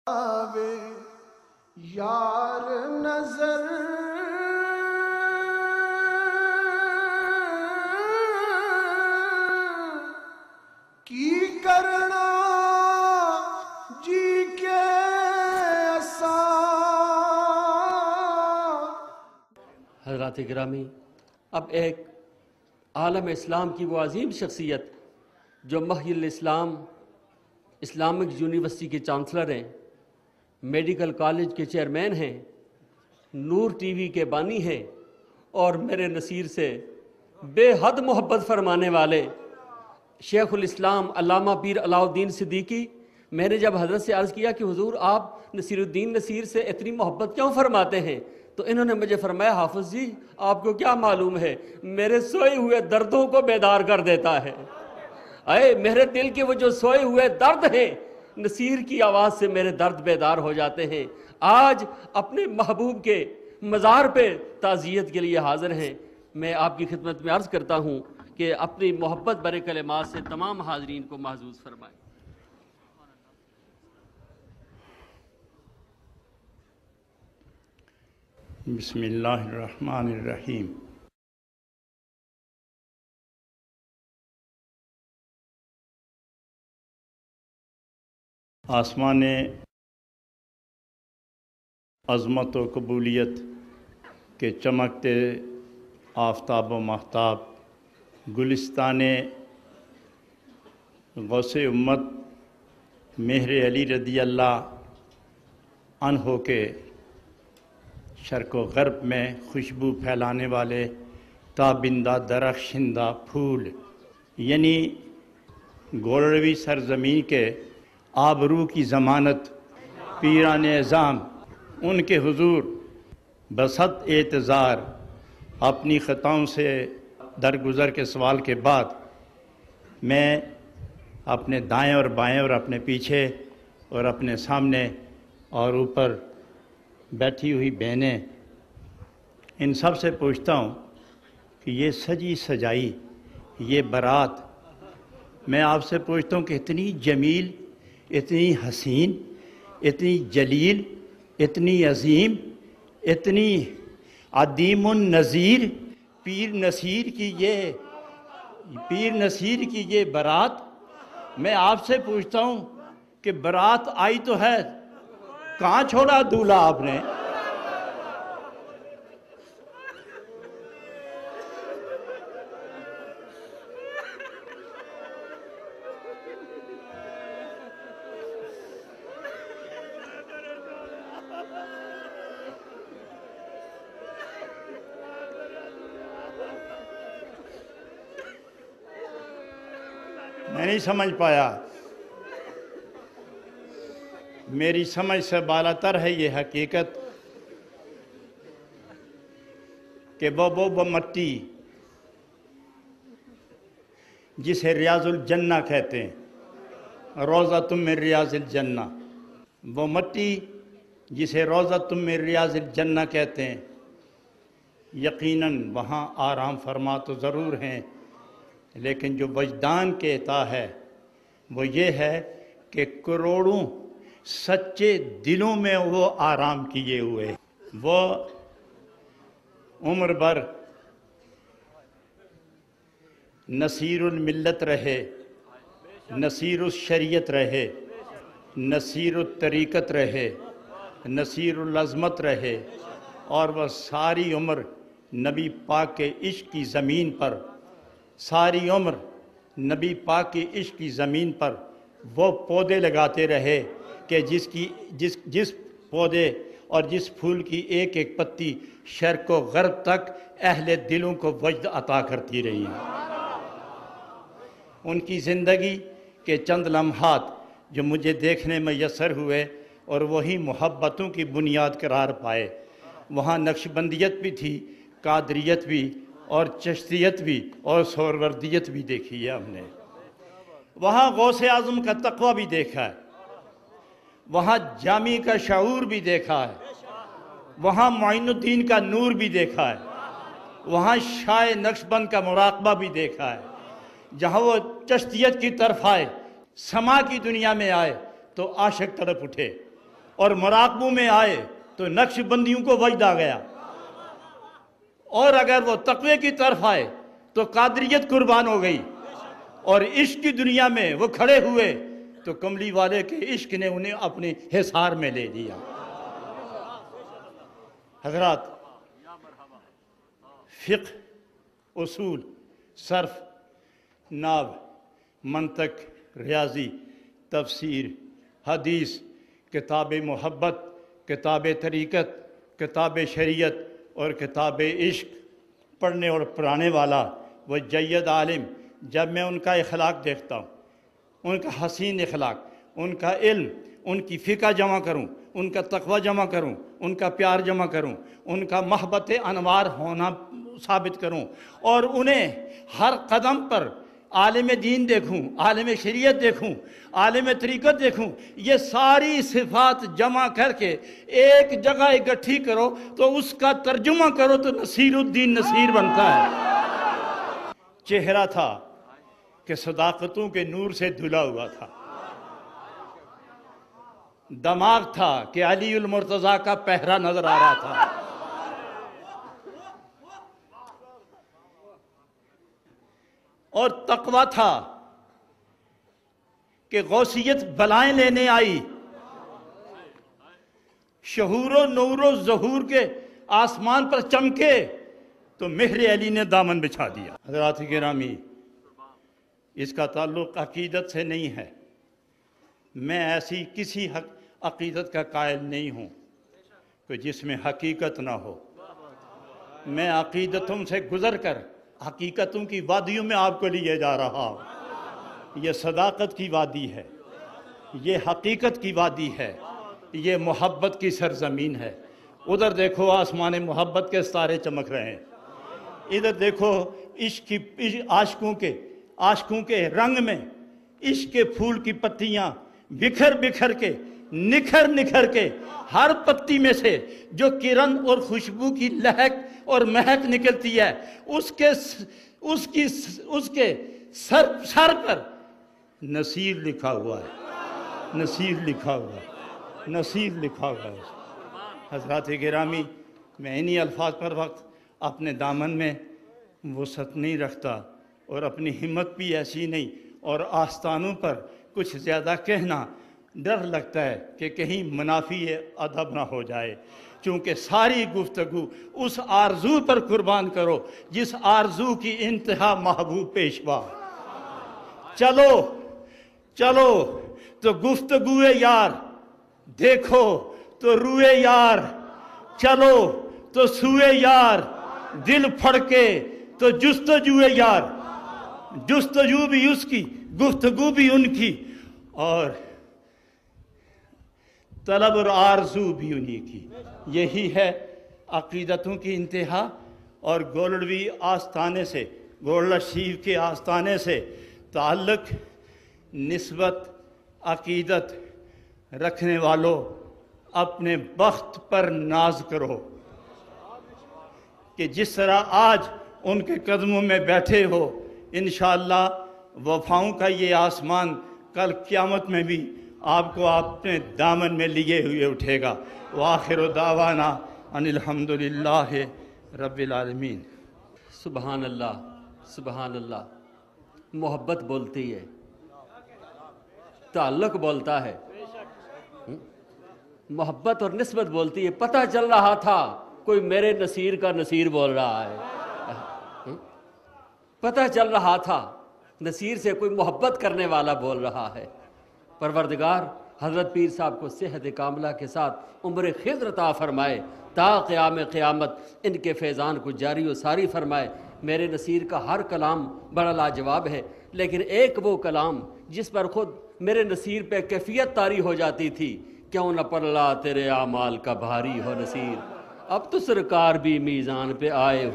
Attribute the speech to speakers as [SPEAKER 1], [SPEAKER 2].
[SPEAKER 1] آوے یار نظر کی کرنا جی کے اسا۔
[SPEAKER 2] حضرات گرامی، اب ایک عالم اسلام کی وہ عظیم شخصیت جو محی الاسلام اسلامک یونیورسٹی کے چانسلر ہیں، میڈیکل کالج کے چیئرمین ہیں، نور ٹی وی کے بانی ہیں، اور میرے نصیر سے بے حد محبت فرمانے والے شیخ الاسلام علامہ پیر علاء الدین صدیقی، میں نے جب حضرت سے عرض کیا کہ حضور آپ نصیر الدین نصیر سے اتنی محبت کیوں فرماتے ہیں، تو انہوں نے مجھے فرمایا حافظ جی آپ کو کیا معلوم ہے، میرے سوئے ہوئے دردوں کو بیدار کر دیتا ہے۔ اے میرے دل کے وہ جو سوئے ہوئے درد ہیں، نصیر کی آواز سے میرے درد بیدار ہو جاتے ہیں۔ آج اپنے محبوب کے مزار پہ تعزیت کے لیے حاضر ہیں۔ میں آپ کی خدمت میں عرض کرتا ہوں کہ اپنی محبت برے کلمات سے تمام حاضرین کو محظوظ فرمائیں۔
[SPEAKER 3] بسم اللہ الرحمن الرحیم۔ آسمان عظمت و قبولیت کے چمکتے آفتاب و ماہتاب، گلستان غوث امت مہر علی رضی اللہ عنہ کے شرق و غرب میں خوشبو پھیلانے والے تابندہ درخشندہ پھول، یعنی گولڑوی سرزمین کے آبرو کی ضمانت پیران اعظام، ان کے حضور بسط اعتذار اپنی خطاؤں سے درگزر کے سوال کے بعد میں اپنے دائیں اور بائیں اور اپنے پیچھے اور اپنے سامنے اور اوپر بیٹھی ہوئی بہنیں، ان سب سے پوچھتا ہوں کہ یہ سجی سجائی یہ بارات، میں آپ سے پوچھتا ہوں کہ اتنی جمیل، اتنی حسین، اتنی جلیل، اتنی عظیم، اتنی عدیم النظیر پیر نصیر کی یہ بارات، میں آپ سے پوچھتا ہوں کہ بارات آئی تو ہے، کہاں چھوڑا دولہا آپ نے؟ میں نہیں سمجھ پایا، میری سمجھ سے بالاتر ہے یہ حقیقت کہ وہ مٹی جسے ریاض الجنہ کہتے ہیں، روضۃ من ریاض الجنہ، وہ مٹی جسے روضۃ من ریاض الجنہ کہتے ہیں، یقیناً وہاں آرام فرما تو ضرور ہیں، لیکن جو وجدان کے عطا ہے وہ یہ ہے کہ کروڑوں سچے دلوں میں وہ آرام کیے ہوئے، وہ عمر بھر نصیر الملت رہے، نصیر الشریعت رہے، نصیر الطریقت رہے، نصیر العظمت رہے، اور وہ ساری عمر نبی پاک کے عشق کی زمین پر، ساری عمر نبی پاک کی عشق کی زمین پر وہ پودے لگاتے رہے کہ جس پودے اور جس پھول کی ایک ایک پتی شرق و غرب تک اہل دلوں کو وجد عطا کرتی رہی ہیں۔ ان کی زندگی کے چند لمحات جو مجھے دیکھنے میں میسر ہوئے اور وہی محبتوں کی بنیاد قرار پائے، وہاں نقشبندیت بھی تھی، قادریت بھی، اور چشتیت بھی، اور سہروردیت بھی دیکھی ہے ہم نے، وہاں غوث اعظم کا تقوی بھی دیکھا ہے، وہاں جامی کا شعور بھی دیکھا ہے، وہاں معین الدین کا نور بھی دیکھا ہے، وہاں شاہ نقشبند کا مراقبہ بھی دیکھا ہے۔ جہاں وہ چشتیت کی طرف آئے، سما کی دنیا میں آئے تو عاشق تڑپ اٹھے، اور مراقبوں میں آئے تو نقش بندیوں کو وجد آ گیا، اور اگر وہ تقوی کی طرف آئے تو قادریت قربان ہو گئی، اور عشق کی دنیا میں وہ کھڑے ہوئے تو کملی والے کے عشق نے انہیں اپنے حصار میں لے لیا۔ حضرات، فقہ، اصول، صرف، نحو، منطق، ریاضی، تفسیر، حدیث، کتاب محبت، کتاب طریقت، کتاب شریعت اور کتاب عشق پڑھنے اور پڑھانے والا وہ جید عالم، جب میں ان کا اخلاق دیکھتا ہوں، ان کا حسین اخلاق، ان کا علم، ان کی فقہ جمع کروں، ان کا تقوی جمع کروں، ان کا پیار جمع کروں، ان کا محبت انوار ہونا ثابت کروں، اور انہیں ہر قدم پر عالم دین دیکھوں، عالم شریعت دیکھوں، عالم طریقت دیکھوں، یہ ساری صفات جمع کر کے ایک جگہ اکٹھی کرو تو اس کا ترجمہ کرو تو نصیر الدین نصیر بنتا ہے۔ چہرہ تھا کہ صداقتوں کے نور سے دھلا ہوا تھا، دماغ تھا کہ علی المرتضیٰ کا پہرا نظر آ رہا تھا، اور تقوی تھا کہ غوثیت بلائیں لینے آئی، شہور و نور و ظہور کے آسمان پر چمکے تو مہر علی نے دامن بچھا دیا۔ حضرات گرامی، اس کا تعلق عقیدت سے نہیں ہے، میں ایسی کسی عقیدت کا قائل نہیں ہوں کہ جس میں حقیقت نہ ہو۔ میں عقیدتوں سے گزر کر حقیقتوں کی وادیوں میں آپ کو لیے جا رہا ہوں۔ یہ صداقت کی وادی ہے، یہ حقیقت کی وادی ہے، یہ محبت کی سرزمین ہے۔ ادھر دیکھو آسمان محبت کے ستارے چمک رہے ہیں، ادھر دیکھو عشق کی عاشقوں کے رنگ میں عشق کے پھول کی پتیاں بکھر بکھر کے نکھر کے ہر پتی میں سے جو کرن اور خوشبو کی لہک اور مہک نکلتی ہے اس کے سر پر نصیر لکھا ہوا ہے، نصیر لکھا ہوا ہے، نصیر لکھا ہوا ہے۔ حضرات گرامی، میں انہی الفاظ پر وقت اپنے دامن میں وسعت نہیں رکھتا، اور اپنی ہمت بھی ایسی نہیں، اور آستانوں پر کچھ زیادہ کہنا ڈر لگتا ہے کہ کہیں منافی ادب نہ ہو جائے، چونکہ ساری گفتگو اس آرزو پر قربان کرو جس آرزو کی انتہا محبوب پیشوا۔ چلو چلو تو گفتگوئے یار، دیکھو تو روئے یار، چلو تو سوئے یار، دل پھڑکے تو جستجوئے یار، جستجو بھی اس کی، گفتگو بھی ان کی، اور طلب اور آرزو بھی انہی کی۔ یہی ہے عقیدتوں کی انتہا، اور گولڑوی آستانے سے، گولڑا شریف کے آستانے سے تعلق، نسبت، عقیدت رکھنے والوں اپنے بخت پر ناز کرو کہ جس طرح آج ان کے قدموں میں بیٹھے ہو، انشاءاللہ وفاؤں کا یہ آسمان کل قیامت میں بھی آپ کو اپنے دامن میں لیے ہوئے اٹھے گا۔ وآخر دعوانا ان الحمدللہ رب العالمین۔
[SPEAKER 2] سبحان اللہ، سبحان اللہ۔ محبت بولتی ہے، تعلق بولتا ہے، محبت اور نسبت بولتی ہے۔ پتہ چل رہا تھا کوئی میرے نصیر کا نصیر بول رہا ہے، پتہ چل رہا تھا نصیر سے کوئی محبت کرنے والا بول رہا ہے۔ پروردگار حضرت پیر صاحب کو صحت کاملہ کے ساتھ عمر خضر عطا فرمائے، تا قیام قیامت ان کے فیضان کو جاری و ساری فرمائے۔ میرے نصیر کا ہر کلام بڑا لاجواب ہے، لیکن ایک وہ کلام جس پر خود میرے نصیر پہ کیفیت طاری ہو جاتی تھی، کیوں نہ پلہ تیرے اعمال کا بھاری ہو نصیر، اب تو سرکار بھی میزان پہ آئے